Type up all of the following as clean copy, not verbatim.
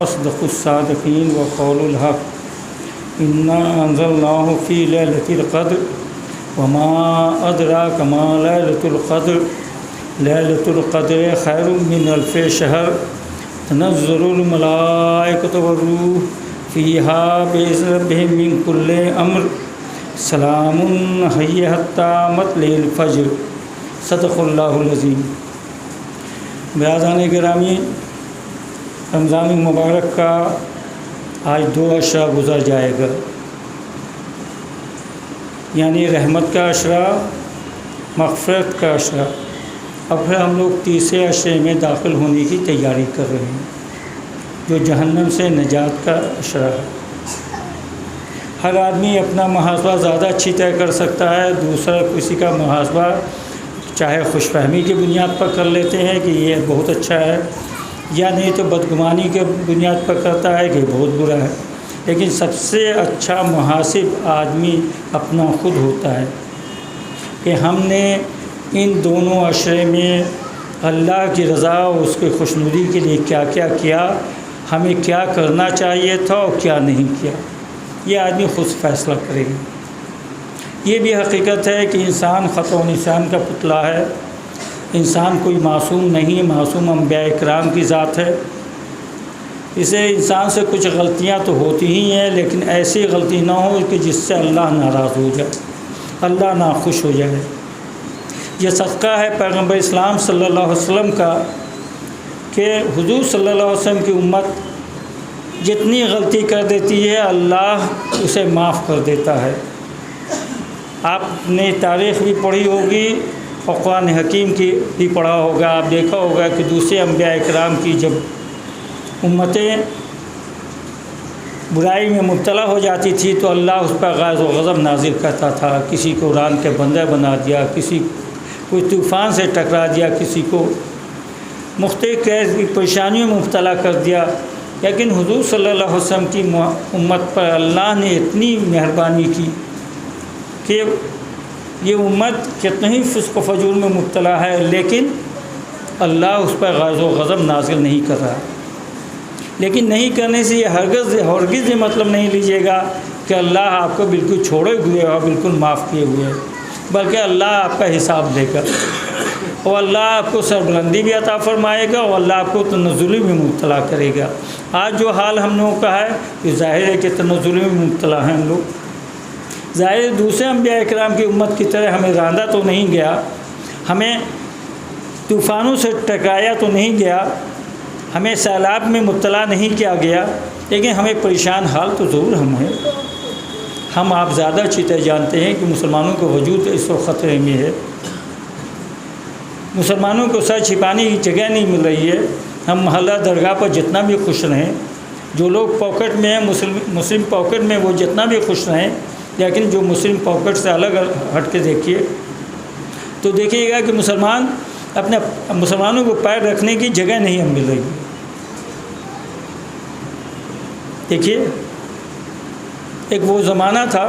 أصدق الصادقين وقول الحق إنا أنزلناه في ليلة القدر وما أدراك ما ليلة القدر ليلة القدر خير من ألف شهر تنزل الملائكة والروح فيها بإذن ربهم من كل أمر سلام هي حتى مطلع الفجر صدق اللہ العظیم۔ برادران گرامی، رمضان مبارک کا آج 2 عشرہ گزر جائے گا، یعنی رحمت کا عشرہ، مغفرت کا عشرہ۔ اب پھر ہم لوگ تیسرے عشرے میں داخل ہونے کی تیاری کر رہے ہیں، جو جہنم سے نجات کا عشرہ ہے۔ ہر آدمی اپنا محاسبہ زیادہ اچھی طرح کر سکتا ہے، دوسرا کسی کا محاسبہ چاہے خوش فہمی کی بنیاد پر کر لیتے ہیں کہ یہ بہت اچھا ہے، یا نہیں تو بدگمانی کے بنیاد پر کرتا ہے کہ بہت برا ہے۔ لیکن سب سے اچھا محاسب آدمی اپنا خود ہوتا ہے کہ ہم نے ان دونوں عشرے میں اللہ کی رضا اور اس کے خوشنودی کے لیے کیا کیا کیا، ہمیں کیا کرنا چاہیے تھا اور کیا نہیں کیا، یہ آدمی خود فیصلہ کرے گا۔ یہ بھی حقیقت ہے کہ انسان خطا و نسیان کا پتلا ہے، انسان کوئی معصوم نہیں، معصوم انبیاء اکرام کی ذات ہے۔ اسے انسان سے کچھ غلطیاں تو ہوتی ہی ہیں، لیکن ایسی غلطی نہ ہو کہ جس سے اللہ ناراض ہو جائے، اللہ ناخوش ہو جائے۔ یہ صدقہ ہے پیغمبر اسلام صلی اللہ علیہ وسلم کا کہ حضور صلی اللہ علیہ وسلم کی امت جتنی غلطی کر دیتی ہے اللہ اسے معاف کر دیتا ہے۔ آپ نے تاریخ بھی پڑھی ہوگی اور قرآن حکیم کی بھی پڑھا ہوگا، آپ دیکھا ہوگا کہ دوسرے انبیاء اکرام کی جب امتیں برائی میں مبتلا ہو جاتی تھی تو اللہ اس پر غیظ و غضب نازل کرتا تھا، کسی کو ران کے بندر بنا دیا، کسی کوئی طوفان سے ٹکرا دیا، کسی کو مختلف پریشانیوں میں مبتلا کر دیا۔ لیکن حضور صلی اللہ علیہ وسلم کی امت پر اللہ نے اتنی مہربانی کی کہ یہ امت کتنے ہی فسق و فجور میں مبتلا ہے، لیکن اللہ اس پر غیظ و غضب نازل نہیں کر رہا۔ لیکن نہیں کرنے سے یہ ہرگز یہ مطلب نہیں لیجیے گا کہ اللہ آپ کو بالکل چھوڑے ہوئے اور بالکل معاف کیے ہوئے ہے، بلکہ اللہ آپ کا حساب دے گا، اور اللہ آپ کو سربلندی بھی عطا فرمائے گا، اور اللہ آپ کو تنزلی میں مبتلا کرے گا۔ آج جو حال ہم لوگوں کا ہے کہ ظاہر ہے کہ تنزلی میں مبتلا ہیں ہم لوگ۔ ظاہر دوسرے انبیاء اکرام کی امت کی طرح ہمیں راندہ تو نہیں گیا، ہمیں طوفانوں سے ٹکرایا تو نہیں گیا، ہمیں سیلاب میں مبتلا نہیں کیا گیا، لیکن ہمیں پریشان حال تو ضرور ہم ہیں۔ ہم آپ زیادہ اچھی طرح جانتے ہیں کہ مسلمانوں کا وجود اس وقت خطرے میں ہے، مسلمانوں کو سر چھپانے کی جگہ نہیں مل رہی ہے۔ ہم محلہ درگاہ پر جتنا بھی خوش رہیں، جو لوگ پاکٹ میں ہیں مسلم پاکٹ میں وہ جتنا بھی خوش رہیں، لیکن جو مسلم پاکٹ سے الگ ہٹ کے دیکھیے تو دیکھیے گا کہ مسلمانوں کو پیر رکھنے کی جگہ نہیں ہم مل رہی۔ دیکھیے ایک وہ زمانہ تھا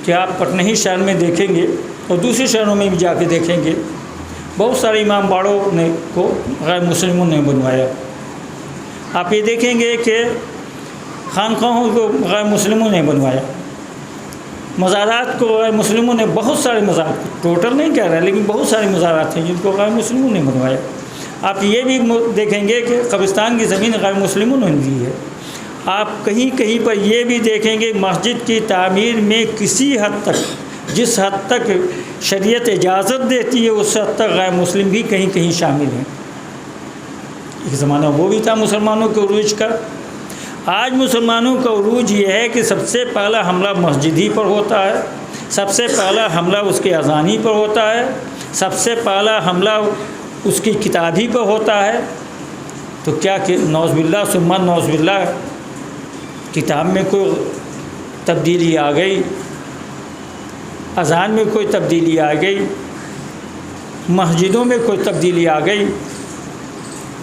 کہ آپ پٹنہ ہی شہر میں دیکھیں گے اور دوسرے شہروں میں بھی جا کے دیکھیں گے، بہت سارے امام باڑوں کو غیر مسلموں نے بنوایا۔ آپ یہ دیکھیں گے کہ خانقاہوں کو غیر مسلموں نے بنوایا، مزارات کو غیر مسلموں نے، بہت سارے مزارات، ٹوٹل نہیں کہہ رہے لیکن بہت سارے مزارات ہیں جن کو غیر مسلموں نے بنوایا۔ آپ یہ بھی دیکھیں گے کہ قبرستان کی زمین غیر مسلموں نے لی ہے۔ آپ کہیں پر یہ بھی دیکھیں گے مسجد کی تعمیر میں کسی حد تک، جس حد تک شریعت اجازت دیتی ہے اس حد تک غیر مسلم بھی کہیں شامل ہیں۔ ایک زمانہ وہ بھی تھا مسلمانوں کے عروج کا۔ آج مسلمانوں کا عروج یہ ہے کہ سب سے پہلا حملہ مسجد ہی پر ہوتا ہے، سب سے پہلا حملہ اس کے اذان ہی پر ہوتا ہے، سب سے پہلا حملہ اس کی کتاب ہی پر ہوتا ہے۔ تو کیا کہ نعوذ باللہ ثم نعوذ باللہ کتاب میں کوئی تبدیلی آ گئی، اذان میں کوئی تبدیلی آ گئی، مسجدوں میں کوئی تبدیلی آ گئی۔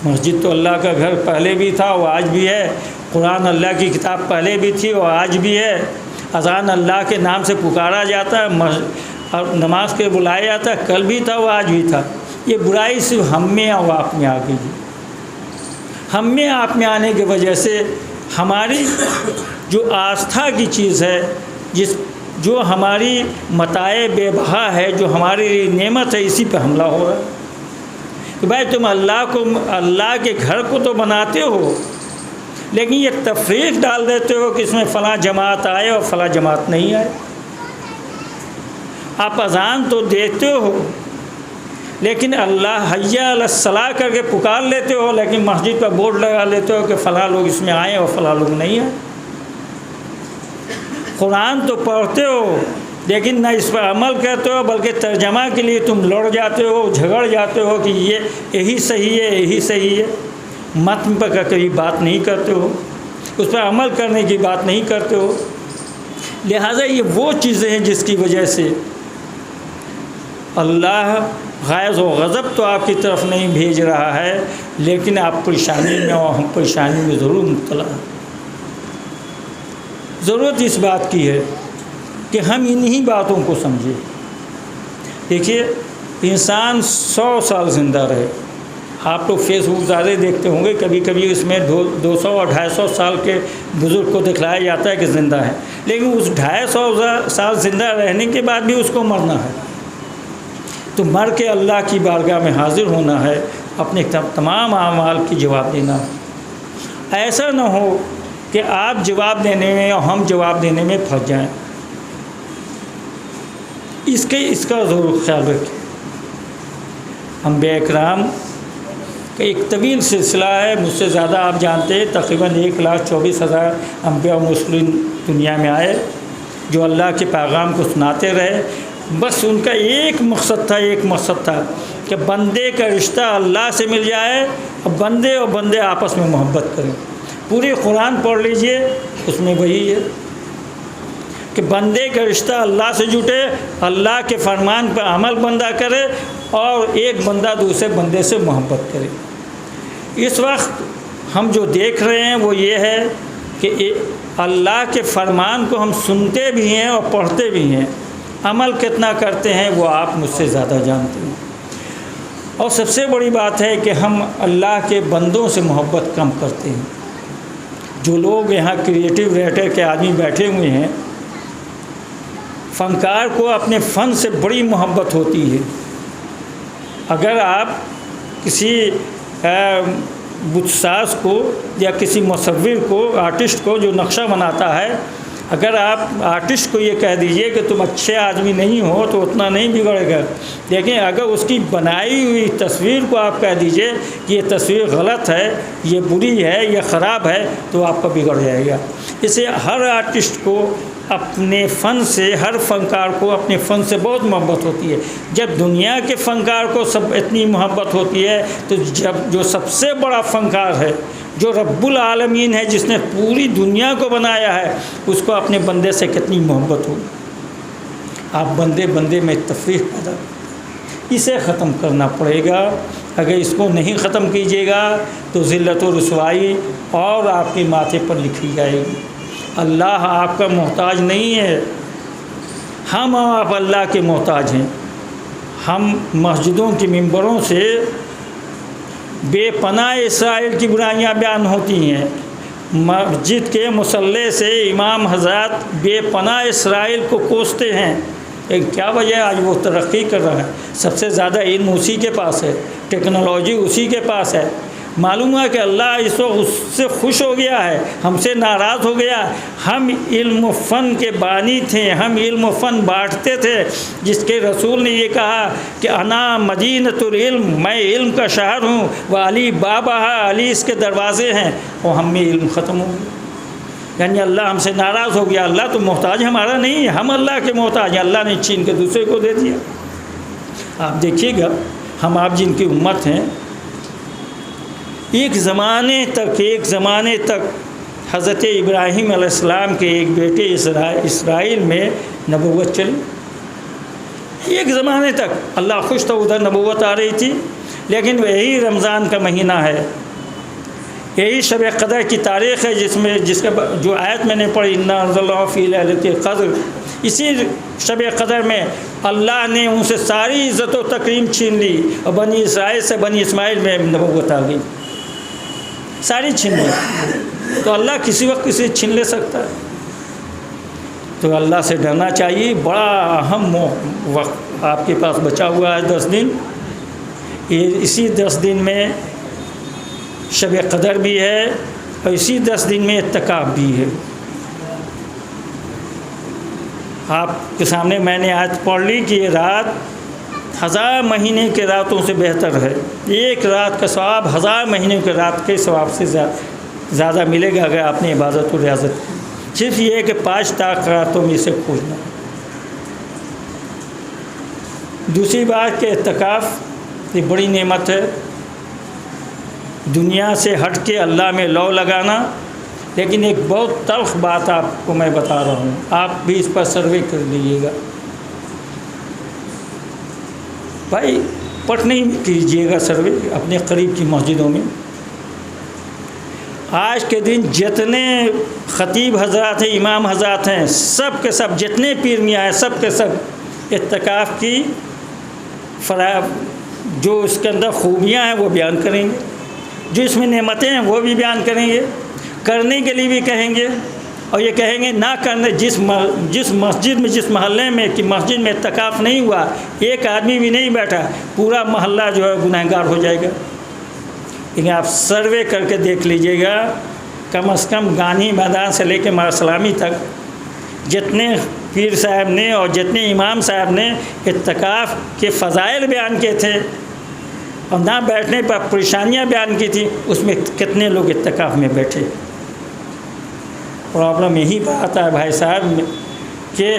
مسجد تو اللہ کا گھر پہلے بھی تھا وہ آج بھی ہے، قرآن اللہ کی کتاب پہلے بھی تھی اور آج بھی ہے، اذان اللہ کے نام سے پکارا جاتا ہے اور نماز کے بلایا جاتا ہے، کل بھی تھا وہ آج بھی تھا۔ یہ برائی صرف ہم میں اور آپ میں آ گئی ہے۔ ہم میں آپ میں آنے کی وجہ سے ہماری جو آستھا کی چیز ہے، جو ہماری متاع بے بہا ہے، جو ہماری نعمت ہے، اسی پہ حملہ ہو رہا ہے کہ بھائی تم اللہ کے گھر کو تو بناتے ہو، لیکن یہ تفریق ڈال دیتے ہو کہ اس میں فلاں جماعت آئے اور فلاں جماعت نہیں آئے۔ آپ اذان تو دیتے ہو، لیکن اللہ حی علی الصلاۃ کر کے پکار لیتے ہو، لیکن مسجد پر بورڈ لگا لیتے ہو کہ فلاں لوگ اس میں آئیں اور فلاں لوگ نہیں آئیں۔ قرآن تو پڑھتے ہو، لیکن نہ اس پر عمل کرتے ہو، بلکہ ترجمہ کے لیے تم لڑ جاتے ہو، جھگڑ جاتے ہو کہ یہی صحیح ہے، یہی صحیح ہے۔ متن پر کبھی بات نہیں کرتے ہو، اس پر عمل کرنے کی بات نہیں کرتے ہو۔ لہٰذا یہ وہ چیزیں ہیں جس کی وجہ سے اللہ غیظ و غضب تو آپ کی طرف نہیں بھیج رہا ہے، لیکن آپ پریشانی میں اور ہم پریشانی میں ضرور مبتلا ہیں۔ ضرورت اس بات کی ہے کہ ہم انہی باتوں کو سمجھیں۔ دیکھیے، انسان 100 سال زندہ رہے، آپ تو فیس بک زیادہ دیکھتے ہوں گے، کبھی کبھی اس میں 200 اور 250 سال کے بزرگ کو دکھلایا جاتا ہے کہ زندہ ہے، لیکن اس 250 سال زندہ رہنے کے بعد بھی اس کو مرنا ہے۔ تو مر کے اللہ کی بارگاہ میں حاضر ہونا ہے، اپنے تمام اعمال کی جواب دینا ہے۔ ایسا نہ ہو کہ آپ جواب دینے میں اور ہم جواب دینے میں پھنس جائیں۔ اس کا ضرور خیال رکھیں۔ انبیاء کرام کا ایک طویل سلسلہ ہے، مجھ سے زیادہ آپ جانتے ہیں، تقریباً 1,24,000 انبیاء و مرسلین دنیا میں آئے جو اللہ کے پیغام کو سناتے رہے۔ بس ان کا ایک مقصد تھا کہ بندے کا رشتہ اللہ سے مل جائے اور بندے آپس میں محبت کریں۔ پورے قرآن پڑھ لیجئے، اس میں وہی ہے کہ بندے کا رشتہ اللہ سے جٹے، اللہ کے فرمان پر عمل بندہ کرے اور ایک بندہ دوسرے بندے سے محبت کرے۔ اس وقت ہم جو دیکھ رہے ہیں وہ یہ ہے کہ اللہ کے فرمان کو ہم سنتے بھی ہیں اور پڑھتے بھی ہیں، عمل کتنا کرتے ہیں وہ آپ مجھ سے زیادہ جانتے ہیں۔ اور سب سے بڑی بات ہے کہ ہم اللہ کے بندوں سے محبت کم کرتے ہیں۔ جو لوگ یہاں کریٹیو رائٹر کے آدمی بیٹھے ہوئے ہیں، فنکار کو اپنے فن سے بڑی محبت ہوتی ہے۔ اگر آپ کسی بت ساز کو یا کسی مصور کو، آرٹسٹ کو جو نقشہ بناتا ہے، اگر آپ آرٹسٹ کو یہ کہہ دیجئے کہ تم اچھے آدمی نہیں ہو تو اتنا نہیں بگڑے گا، لیکن اگر اس کی بنائی ہوئی تصویر کو آپ کہہ دیجئے کہ یہ تصویر غلط ہے، یہ بری ہے، یہ خراب ہے، تو آپ کا بگڑ جائے گا۔ اسے ہر آرٹسٹ کو اپنے فن سے، ہر فنکار کو اپنے فن سے بہت محبت ہوتی ہے۔ جب دنیا کے فنکار کو سب اتنی محبت ہوتی ہے تو جو سب سے بڑا فنکار ہے، جو رب العالمین ہے، جس نے پوری دنیا کو بنایا ہے، اس کو اپنے بندے سے کتنی محبت ہوگی۔ آپ بندے میں تفریق پیدا، اسے ختم کرنا پڑے گا۔ اگر اس کو نہیں ختم کیجیے گا تو ذلت و رسوائی اور آپ کے ماتھے پر لکھی جائے گی۔ اللہ آپ کا محتاج نہیں ہے، ہم آپ اللہ کے محتاج ہیں۔ ہم مسجدوں کے ممبروں سے بے پناہ اسرائیل کی برائیاں بیان ہوتی ہیں، مسجد کے مصلی سے امام حضرات بے پناہ اسرائیل کو کوستے ہیں۔ کیا وجہ ہے؟ آج وہ ترقی کر رہا ہے، سب سے زیادہ علم اسی کے پاس ہے، ٹیکنالوجی اسی کے پاس ہے۔ معلوم ہے کہ اللہ اس وقت اس سے خوش ہو گیا ہے، ہم سے ناراض ہو گیا۔ ہم علم و فن کے بانی تھے، ہم علم و فن بانٹتے تھے، جس کے رسول نے یہ کہا کہ انا مدینۃ العلم، میں علم کا شہر ہوں، وہ علی بابا، علی اس کے دروازے ہیں، اور ہم میں علم ختم ہو گیا۔ یعنی اللہ ہم سے ناراض ہو گیا۔ اللہ تو محتاج ہمارا نہیں ہے، ہم اللہ کے محتاج ہیں، اللہ نے چھین کے دوسرے کو دے دیا۔ آپ دیکھیے گا، ہم آپ جن کی امت ہیں، ایک زمانے تک حضرت ابراہیم علیہ السلام کے ایک بیٹے اسرائیل میں نبوت چلی۔ ایک زمانے تک اللہ خوش تھا، ادھر نبوت آ رہی تھی، لیکن یہی رمضان کا مہینہ ہے، یہی شب قدر کی تاریخ ہے، جس کا جو آیت میں نے پڑھی انا انزلناہ فی لیلۃ القدر، اسی شب قدر میں اللہ نے ان سے ساری عزت و تکریم چھین لی اور بنی اسرائیل سے بنی اسماعیل میں نبوت آ گئی۔ ساری چھین لی، تو اللہ کسی وقت کسی چھین لے سکتا ہے۔ تو اللہ سے ڈرنا چاہیے۔ بڑا اہم وقت آپ کے پاس بچا ہوا ہے 10 دن، یہ اسی 10 دن میں شب قدر بھی ہے اور اسی 10 دن میں اعتکاف بھی ہے۔ آپ کے سامنے میں نے آج پڑھ لی کہ یہ رات 1000 مہینے کے راتوں سے بہتر ہے، ایک رات کا ثواب 1000 مہینے کے رات کے ثواب سے زیادہ ملے گا اگر آپ نے عبادت و ریاضت کی۔ صرف یہ کہ 5 طاق راتوں میں اسے کھوجنا۔ دوسری بات کہ اعتکاف یہ بڑی نعمت ہے، دنیا سے ہٹ کے اللہ میں لو لگانا۔ لیکن ایک بہت تلخ بات آپ کو میں بتا رہا ہوں، آپ بھی اس پر سروے کر لیجیے گا بھائی، پٹنے میں کیجیے گا سروے اپنے قریب کی مسجدوں میں۔ آج کے دن جتنے خطیب حضرات ہیں، امام حضرات ہیں، سب کے سب جتنے پیر میاں ہیں، سب کے سب اعتکاف کی جو اس کے اندر خوبیاں ہیں وہ بیان کریں گے، جو اس میں نعمتیں ہیں وہ بھی بیان کریں گے، کرنے کے لیے بھی کہیں گے، اور یہ کہیں گے نہ کرنے جس مسجد میں، جس محلے میں کہ مسجد میں اعتکاف نہیں ہوا، ایک آدمی بھی نہیں بیٹھا، پورا محلہ جو ہے گنہگار ہو جائے گا۔ لیکن آپ سروے کر کے دیکھ لیجئے گا، کم از کم گاندھی میدان سے لے کے مار سلامی تک جتنے پیر صاحب نے اور جتنے امام صاحب نے اعتکاف کے فضائل بیان کیے تھے اور نہ بیٹھنے پر پریشانیاں بیان کی تھی، اس میں کتنے لوگ اعتکاف میں بیٹھے۔ پرابلم یہی بات ہے بھائی صاحب کہ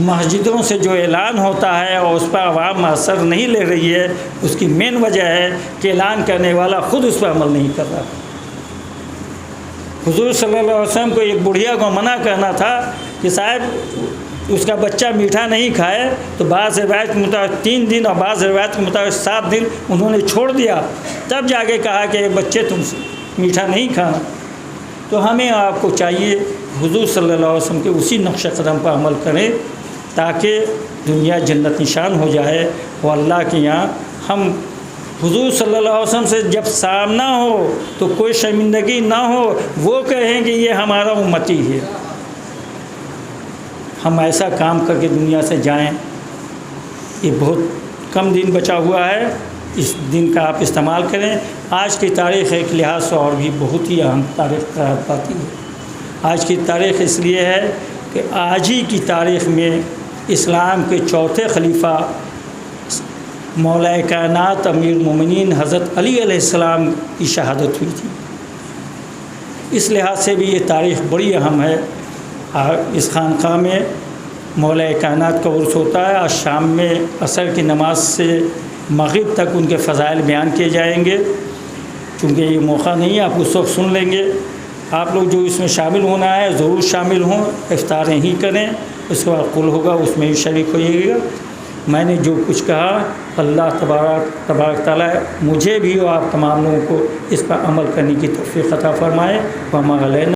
مسجدوں سے جو اعلان ہوتا ہے اور اس پر عوام اثر نہیں لے رہی ہے، اس کی مین وجہ ہے کہ اعلان کرنے والا خود اس پر عمل نہیں کر رہا۔ حضور صلی اللہ علیہ وسلم کو ایک بڑھیا کو منع کرنا تھا کہ صاحب اس کا بچہ میٹھا نہیں کھائے، تو بعض روایت کے مطابق 3 دن اور بعض روایت کے مطابق 7 دن انہوں نے چھوڑ دیا، تب جا کے کہا کہ بچے تم میٹھا نہیں کھانا۔ تو ہمیں آپ کو چاہیے حضور صلی اللہ علیہ وسلم کے اسی نقش قدم پر عمل کریں تاکہ دنیا جنت نشان ہو جائے، اور اللہ کے یہاں ہم حضور صلی اللہ علیہ وسلم سے جب سامنا ہو تو کوئی شرمندگی نہ ہو، وہ کہیں کہ یہ ہمارا امتی ہے۔ ہم ایسا کام کر کے دنیا سے جائیں۔ یہ بہت کم دن بچا ہوا ہے، اس دن کا آپ استعمال کریں۔ آج کی تاریخ ایک لحاظ سے اور بھی بہت ہی اہم تاریخ قرار پاتی ہے۔ آج کی تاریخ اس لیے ہے کہ آج ہی کی تاریخ میں اسلام کے چوتھے خلیفہ مولا کائنات امیر المومنین حضرت علی علیہ السلام کی شہادت ہوئی تھی۔ اس لحاظ سے بھی یہ تاریخ بڑی اہم ہے۔ اس خانقاہ میں مولا کائنات کا عرس ہوتا ہے، اور شام میں عصر کی نماز سے مغرب تک ان کے فضائل بیان کیے جائیں گے۔ چونکہ یہ موقع نہیں ہے، آپ اس وقت سن لیں گے۔ آپ لوگ جو اس میں شامل ہونا ہے ضرور شامل ہوں، افطاریں ہی کریں، اس کے بعد قل ہوگا اس میں بھی شریک ہوئیے گا۔ میں نے جو کچھ کہا، اللہ تبارک تعالیٰ مجھے بھی اور آپ تمام لوگوں کو اس پر عمل کرنے کی توفیق عطا فرمائے۔ وما علینا